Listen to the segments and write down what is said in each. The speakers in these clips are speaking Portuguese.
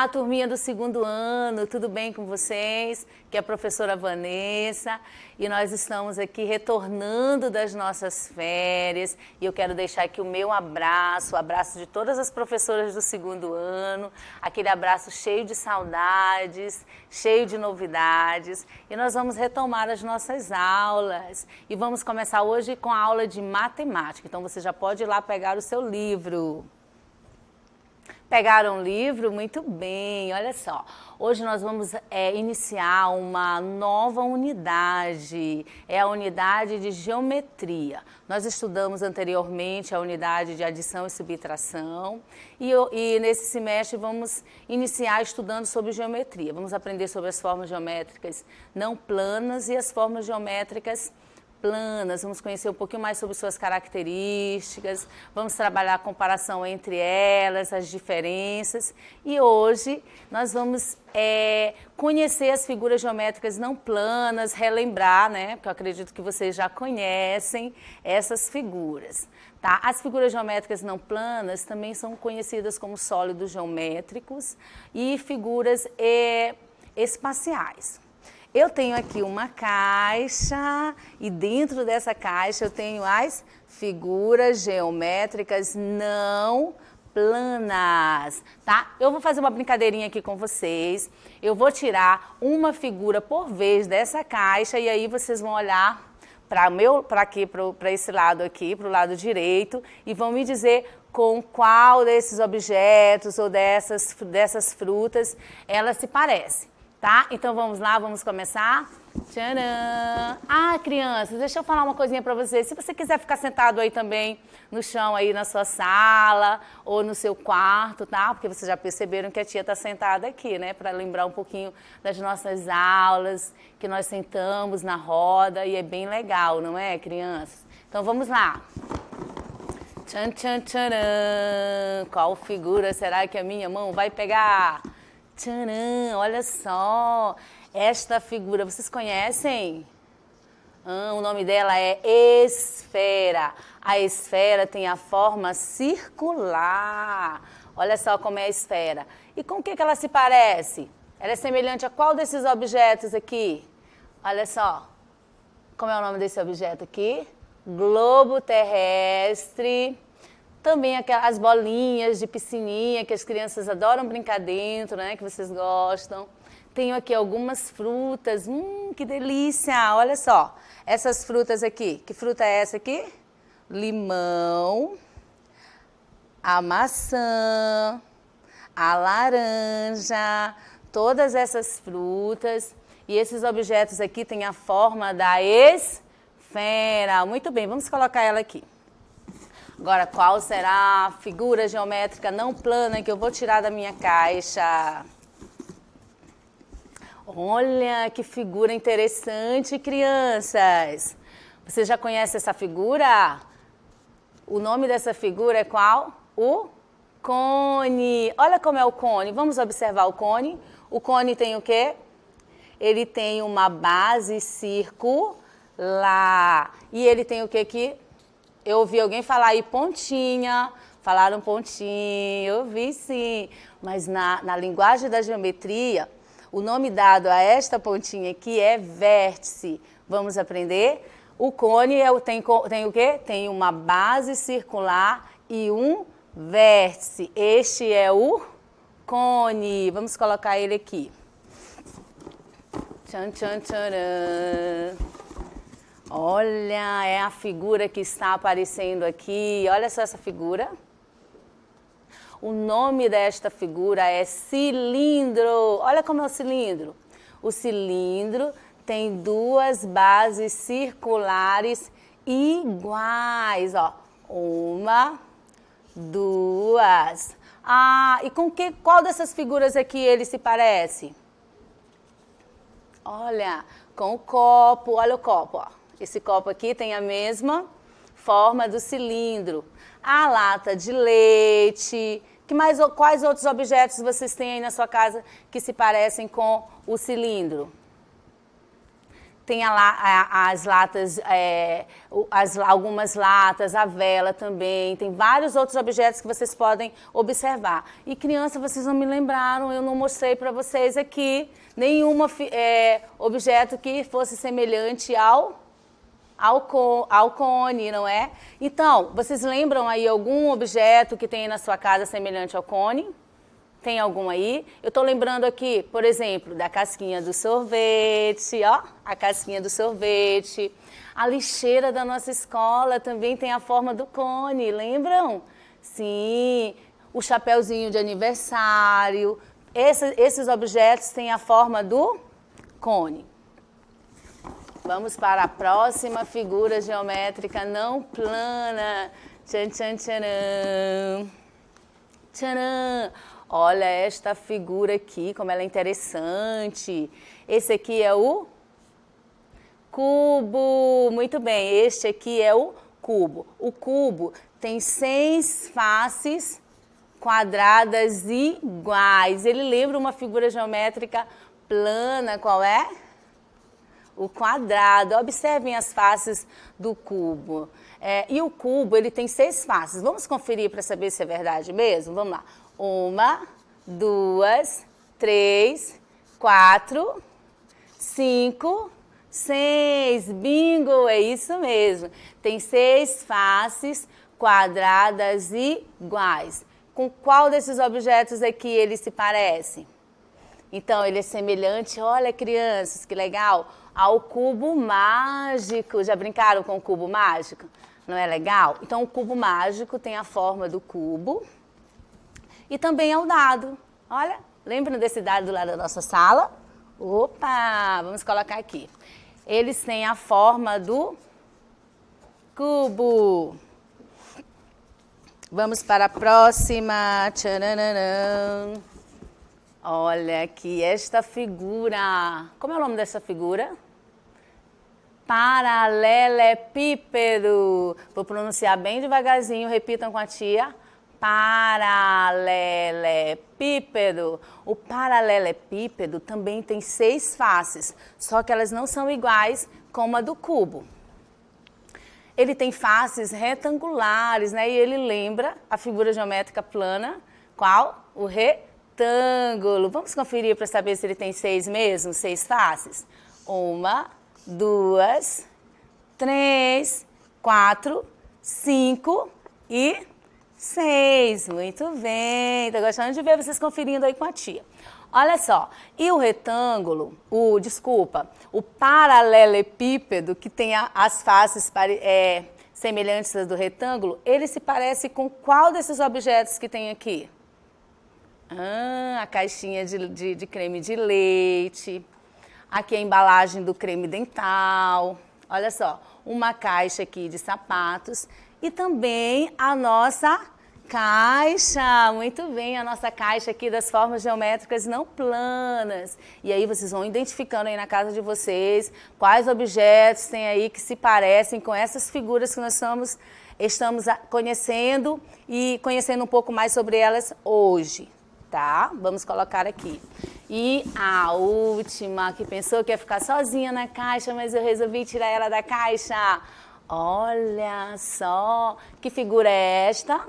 Olá, turminha do segundo ano, tudo bem com vocês? Que é a professora Vanessa e nós estamos aqui retornando das nossas férias e eu quero deixar aqui o meu abraço, o abraço de todas as professoras do segundo ano, aquele abraço cheio de saudades, cheio de novidades e nós vamos retomar as nossas aulas e vamos começar hoje com a aula de matemática, então você já pode ir lá pegar o seu livro. Pegaram o livro? Muito bem, olha só. Hoje nós vamos iniciar uma nova unidade, é a unidade de geometria. Nós estudamos anteriormente a unidade de adição e subtração e nesse semestre vamos iniciar estudando sobre geometria. Vamos aprender sobre as formas geométricas não planas e as formas geométricas planas, vamos conhecer um pouquinho mais sobre suas características, vamos trabalhar a comparação entre elas, as diferenças e hoje nós vamos conhecer as figuras geométricas não planas, relembrar, né, porque eu acredito que vocês já conhecem essas figuras. Tá? As figuras geométricas não planas também são conhecidas como sólidos geométricos e figuras espaciais. Eu tenho aqui uma caixa e dentro dessa caixa eu tenho as figuras geométricas não planas, tá? Eu vou fazer uma brincadeirinha aqui com vocês. Eu vou tirar uma figura por vez dessa caixa e aí vocês vão olhar para esse lado aqui, para o lado direito e vão me dizer com qual desses objetos ou dessas frutas elas se parecem. Tá? Então vamos lá, vamos começar. Tcharam! Ah, crianças, deixa eu falar uma coisinha para vocês. Se você quiser ficar sentado aí também no chão aí na sua sala ou no seu quarto, tá? Porque vocês já perceberam que a tia tá sentada aqui, né? Para lembrar um pouquinho das nossas aulas, que nós sentamos na roda e é bem legal, não é, crianças? Então vamos lá. Tchan, tchan, tcharam! Qual figura será que a minha mão vai pegar? Tcharam, olha só, esta figura, vocês conhecem? O nome dela é esfera. A esfera tem a forma circular. Olha só como é a esfera. E com o que ela se parece? Ela é semelhante a qual desses objetos aqui? Olha só, como é o nome desse objeto aqui? Globo terrestre. Também aquelas bolinhas de piscininha que as crianças adoram brincar dentro, né? Que vocês gostam. Tenho aqui algumas frutas. Que delícia! Olha só, essas frutas aqui. Que fruta é essa aqui? Limão, a maçã, a laranja. Todas essas frutas. E esses objetos aqui têm a forma da esfera. Muito bem, vamos colocar ela aqui. Agora, qual será a figura geométrica não plana que eu vou tirar da minha caixa? Olha, que figura interessante, crianças! Você já conhece essa figura? O nome dessa figura é qual? O cone. Olha como é o cone. Vamos observar o cone. O cone tem o quê? Ele tem uma base circular. E ele tem o quê aqui? Eu ouvi alguém falar aí pontinha, falaram pontinho, eu vi sim. Mas na linguagem da geometria, o nome dado a esta pontinha aqui é vértice. Vamos aprender? O cone tem o quê? Tem uma base circular e um vértice. Este é o cone. Vamos colocar ele aqui. Tchan, tchan, tcharam. Olha, é a figura que está aparecendo aqui. Olha só essa figura. O nome desta figura é cilindro. Olha como é o cilindro. O cilindro tem duas bases circulares iguais. Ó. Uma, duas. E com qual dessas figuras aqui ele se parece? Olha, com o copo. Olha o copo, ó. Esse copo aqui tem a mesma forma do cilindro. A lata de leite. Quais outros objetos vocês têm aí na sua casa que se parecem com o cilindro? tem as latas, algumas latas, a vela também, tem vários outros objetos que vocês podem observar. E criança, vocês não me lembraram, eu não mostrei para vocês aqui nenhum objeto que fosse semelhante ao cone, não é? Então, vocês lembram aí algum objeto que tem na sua casa semelhante ao cone? Tem algum aí? Eu estou lembrando aqui, por exemplo, da casquinha do sorvete, ó, a casquinha do sorvete. A lixeira da nossa escola também tem a forma do cone, lembram? Sim, o chapeuzinho de aniversário. Esses objetos têm a forma do cone. Vamos para a próxima figura geométrica não plana. Tchan, tchan, tcharam. Tcharam. Olha esta figura aqui, como ela é interessante. Esse aqui é o cubo. Muito bem, este aqui é o cubo. O cubo tem 6 faces quadradas iguais. Ele lembra uma figura geométrica plana, qual é? O quadrado. Observem as faces do cubo. E o cubo, ele tem 6 faces. Vamos conferir para saber se é verdade mesmo? Vamos lá. 1, 2, 3, 4, 5, 6. Bingo, é isso mesmo. Tem 6 faces quadradas iguais. Com qual desses objetos aqui ele se parece? Então, ele é semelhante, olha crianças, que legal, ao cubo mágico. Já brincaram com o cubo mágico? Não é legal? Então, o cubo mágico tem a forma do cubo. E também é o dado. Olha, lembram desse dado lá da nossa sala? Opa, vamos colocar aqui. Eles têm a forma do cubo. Vamos para a próxima. Tcharam. Olha aqui esta figura. Como é o nome dessa figura? Paralelepípedo. Vou pronunciar bem devagarzinho, repitam com a tia. Paralelepípedo. O paralelepípedo também tem 6 faces, só que elas não são iguais como a do cubo. Ele tem faces retangulares, né? E ele lembra a figura geométrica plana. Qual? O retângulo. Vamos conferir para saber se ele tem 6 mesmo, 6 faces. 1, 2, 3, 4, 5 e 6, muito bem. Tô gostando de ver vocês conferindo aí com a tia. Olha só, e o retângulo, o paralelepípedo, que tem as faces semelhantes às do retângulo, ele se parece com qual desses objetos que tem aqui? A caixinha de creme de leite. Aqui a embalagem do creme dental. Olha só, uma caixa aqui de sapatos. E também a nossa caixa, muito bem, a nossa caixa aqui das formas geométricas não planas. E aí vocês vão identificando aí na casa de vocês quais objetos tem aí que se parecem com essas figuras que nós estamos conhecendo e conhecendo um pouco mais sobre elas hoje, tá? Vamos colocar aqui. E a última, que pensou que ia ficar sozinha na caixa, mas eu resolvi tirar ela da caixa. Olha só, que figura é esta?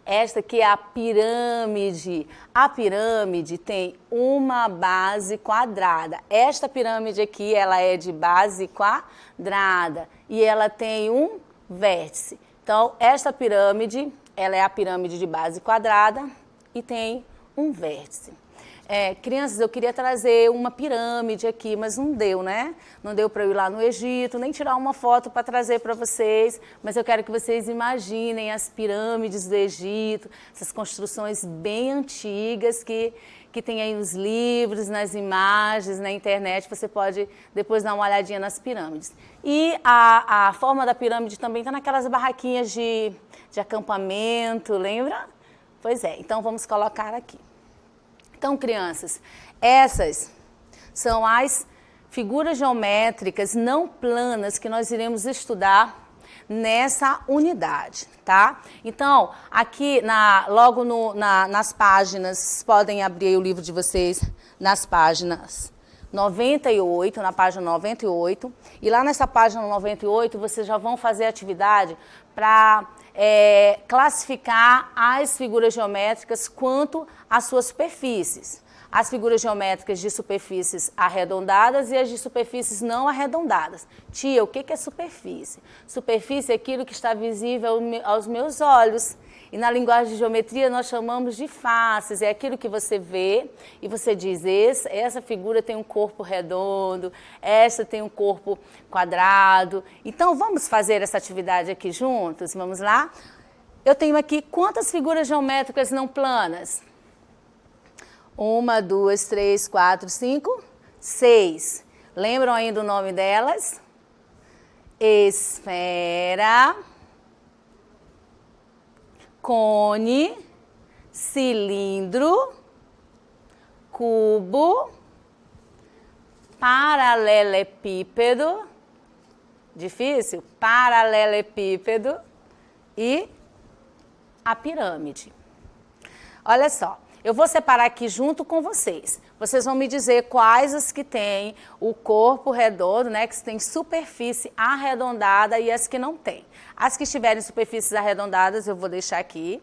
Esta aqui é a pirâmide. A pirâmide tem uma base quadrada. Esta pirâmide aqui, ela é de base quadrada e ela tem um vértice. Então, esta pirâmide, ela é a pirâmide de base quadrada e tem um vértice. Crianças, eu queria trazer uma pirâmide aqui, mas não deu, né? Não deu para eu ir lá no Egito, nem tirar uma foto para trazer para vocês, mas eu quero que vocês imaginem as pirâmides do Egito, essas construções bem antigas que tem aí nos livros, nas imagens, na internet, você pode depois dar uma olhadinha nas pirâmides. E a forma da pirâmide também está naquelas barraquinhas de acampamento, lembra? Pois é, então vamos colocar aqui. Então, crianças, essas são as figuras geométricas não planas que nós iremos estudar nessa unidade, tá? Então, aqui, logo nas páginas, podem abrir o livro de vocês nas páginas 98, na página 98. E lá nessa página 98, vocês já vão fazer atividade para classificar as figuras geométricas quanto às suas superfícies. As figuras geométricas de superfícies arredondadas e as de superfícies não arredondadas. Tia, o que é superfície? Superfície é aquilo que está visível aos meus olhos. E na linguagem de geometria nós chamamos de faces. É aquilo que você vê e você diz, essa figura tem um corpo redondo, essa tem um corpo quadrado. Então vamos fazer essa atividade aqui juntos? Vamos lá? Eu tenho aqui quantas figuras geométricas não planas? 1, 2, 3, 4, 5, 6. Lembram ainda o nome delas? Esfera, cone, cilindro, cubo, paralelepípedo, difícil? Paralelepípedo e a pirâmide. Olha só. Eu vou separar aqui junto com vocês. Vocês vão me dizer quais as que têm o corpo redondo, né, que tem superfície arredondada e as que não têm. As que tiverem superfícies arredondadas eu vou deixar aqui,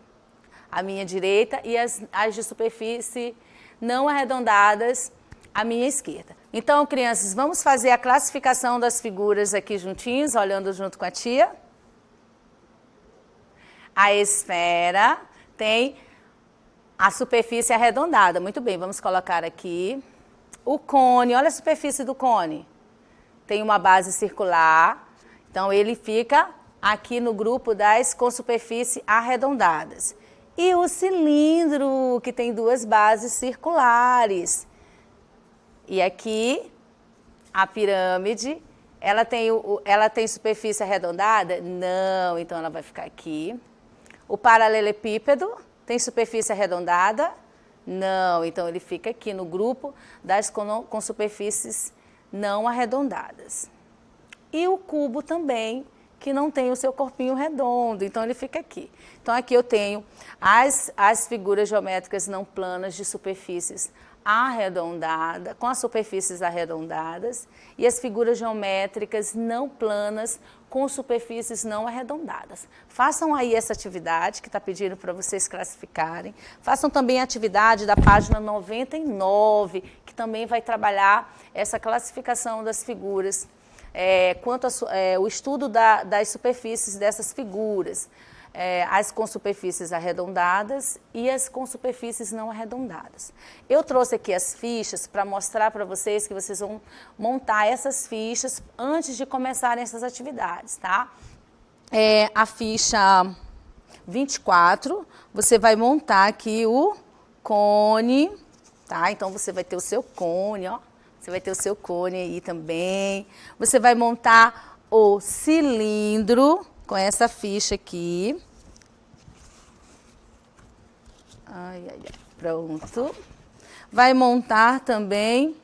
à minha direita, e as de superfície não arredondadas, à minha esquerda. Então, crianças, vamos fazer a classificação das figuras aqui juntinhos, olhando junto com a tia. A esfera tem a superfície arredondada. Muito bem, vamos colocar aqui. O cone, olha a superfície do cone. Tem uma base circular, então ele fica aqui no grupo das com superfície arredondadas. E o cilindro, que tem duas bases circulares. E aqui, a pirâmide, ela tem superfície arredondada? Não, então ela vai ficar aqui. O paralelepípedo tem superfície arredondada? Não, então ele fica aqui no grupo das com superfícies não arredondadas. E o cubo também, que não tem o seu corpinho redondo, então ele fica aqui. Então aqui eu tenho as figuras geométricas não planas de superfícies arredondadas, com as superfícies arredondadas, e as figuras geométricas não planas com superfícies não arredondadas. Façam aí essa atividade que está pedindo para vocês classificarem. Façam também a atividade da página 99, que também vai trabalhar essa classificação das figuras, quanto o estudo das superfícies dessas figuras, as com superfícies arredondadas e as com superfícies não arredondadas. Eu trouxe aqui as fichas para mostrar para vocês que vocês vão montar essas fichas antes de começarem essas atividades, tá? A ficha 24, você vai montar aqui o cone, tá? Então você vai ter o seu cone, ó. Você vai ter o seu cone aí também. Você vai montar o cilindro com essa ficha aqui. Pronto. Vai montar também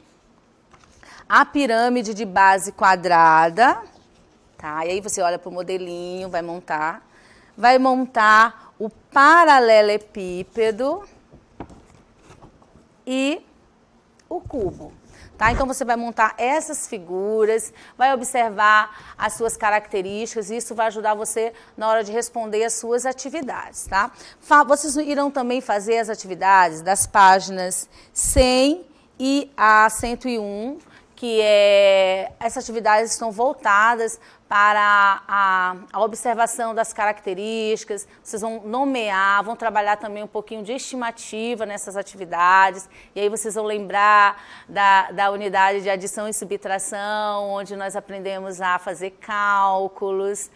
a pirâmide de base quadrada, tá? E aí você olha para o modelinho, vai montar. Vai montar o paralelepípedo e o cubo. Tá? Então você vai montar essas figuras, vai observar as suas características e isso vai ajudar você na hora de responder as suas atividades. Tá? Vocês irão também fazer as atividades das páginas 100 e a 101, que essas atividades estão voltadas para a observação das características, vocês vão nomear, vão trabalhar também um pouquinho de estimativa nessas atividades, e aí vocês vão lembrar da unidade de adição e subtração, onde nós aprendemos a fazer cálculos,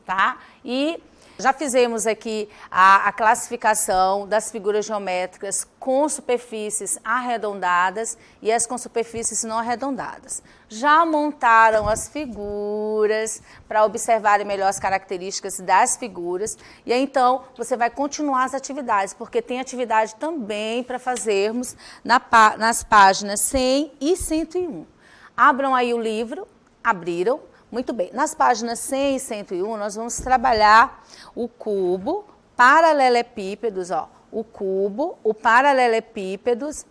tá? E já fizemos aqui a classificação das figuras geométricas com superfícies arredondadas e as com superfícies não arredondadas. Já montaram as figuras para observarem melhor as características das figuras. E aí, então, você vai continuar as atividades, porque tem atividade também para fazermos nas páginas 100 e 101. Abram aí o livro, abriram. Muito bem, nas páginas 100 e 101 nós vamos trabalhar o cubo, paralelepípedos, ó, o cubo, o paralelepípedos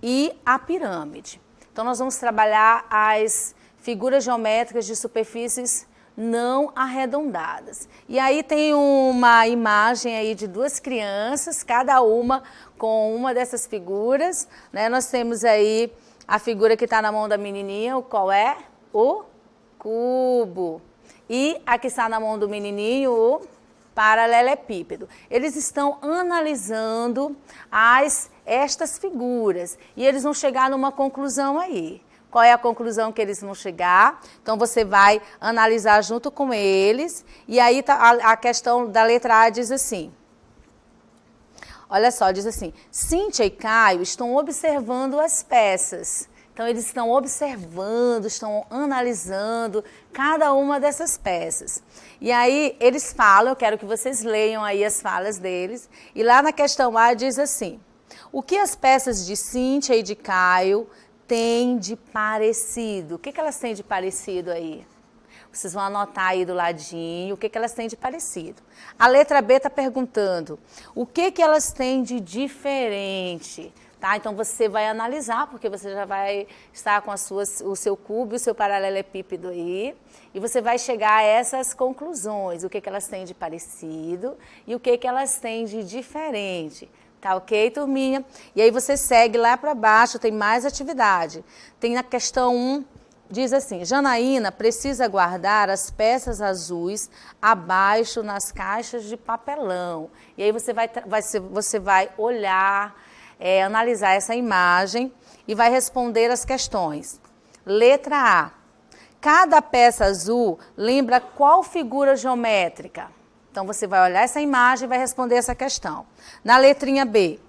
e a pirâmide. Então, nós vamos trabalhar as figuras geométricas de superfícies não arredondadas. E aí tem uma imagem aí de duas crianças, cada uma com uma dessas figuras, né? Nós temos aí a figura que está na mão da menininha, qual é? O cubo. E a que está na mão do menininho, o paralelepípedo. Eles estão analisando estas figuras e eles vão chegar numa conclusão aí. Qual é a conclusão que eles vão chegar? Então, você vai analisar junto com eles. E aí, a questão da letra A diz assim. Olha só, diz assim. Cíntia e Caio estão observando as peças. Então, eles estão observando, estão analisando cada uma dessas peças. E aí, eles falam, eu quero que vocês leiam aí as falas deles. E lá na questão A diz assim. O que as peças de Cíntia e de Caio tem de parecido? O que elas têm de parecido aí? Vocês vão anotar aí do ladinho o que elas têm de parecido. A letra B está perguntando o que elas têm de diferente. Tá? Então você vai analisar, porque você já vai estar com o seu cubo e o seu paralelepípedo aí. E você vai chegar a essas conclusões. O que elas têm de parecido e o que elas têm de diferente. Tá ok, turminha? E aí você segue lá para baixo, tem mais atividade. Tem na questão 1, diz assim, Janaína precisa guardar as peças azuis abaixo nas caixas de papelão. E aí você vai olhar, analisar essa imagem e vai responder as questões. Letra A. Cada peça azul lembra qual figura geométrica? Então, você vai olhar essa imagem e vai responder essa questão. Na letrinha B,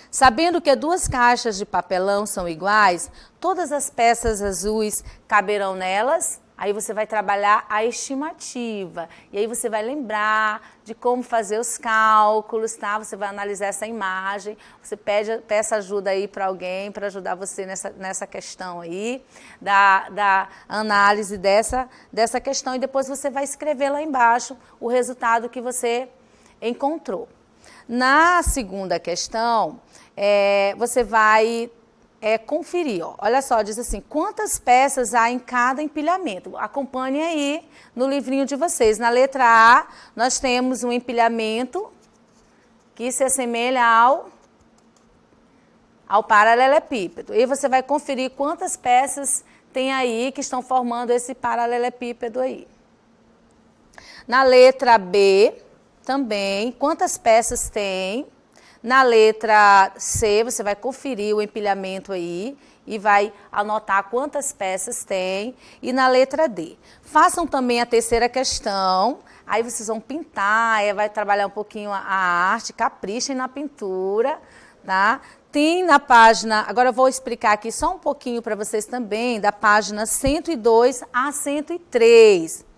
sabendo que 2 caixas de papelão são iguais, todas as peças azuis caberão nelas? Aí você vai trabalhar a estimativa. E aí você vai lembrar de como fazer os cálculos, tá? Você vai analisar essa imagem, você peça ajuda aí para alguém para ajudar você nessa questão aí, da análise dessa questão. E depois você vai escrever lá embaixo o resultado que você encontrou. Na segunda questão, você vai conferir, ó. Olha só, diz assim, quantas peças há em cada empilhamento? Acompanhe aí no livrinho de vocês. Na letra A, nós temos um empilhamento que se assemelha ao paralelepípedo. E você vai conferir quantas peças tem aí que estão formando esse paralelepípedo aí. Na letra B, também, quantas peças tem? Na letra C, você vai conferir o empilhamento aí e vai anotar quantas peças tem. E na letra D, façam também a terceira questão. Aí vocês vão pintar, vai trabalhar um pouquinho a arte, caprichem na pintura, tá? Tem na página, agora eu vou explicar aqui só um pouquinho para vocês também, da página 102 a 103.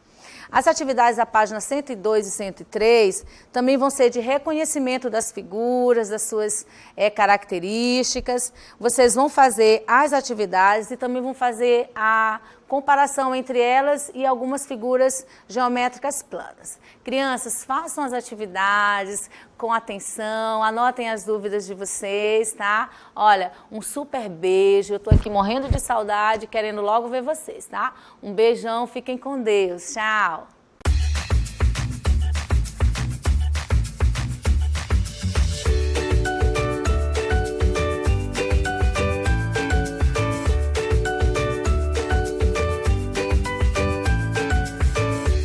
As atividades da página 102 e 103 também vão ser de reconhecimento das figuras, das suas características. Vocês vão fazer as atividades e também vão fazer a comparação entre elas e algumas figuras geométricas planas. Crianças, façam as atividades com atenção, anotem as dúvidas de vocês, tá? Olha, um super beijo, eu tô aqui morrendo de saudade, querendo logo ver vocês, tá? Um beijão, fiquem com Deus, tchau!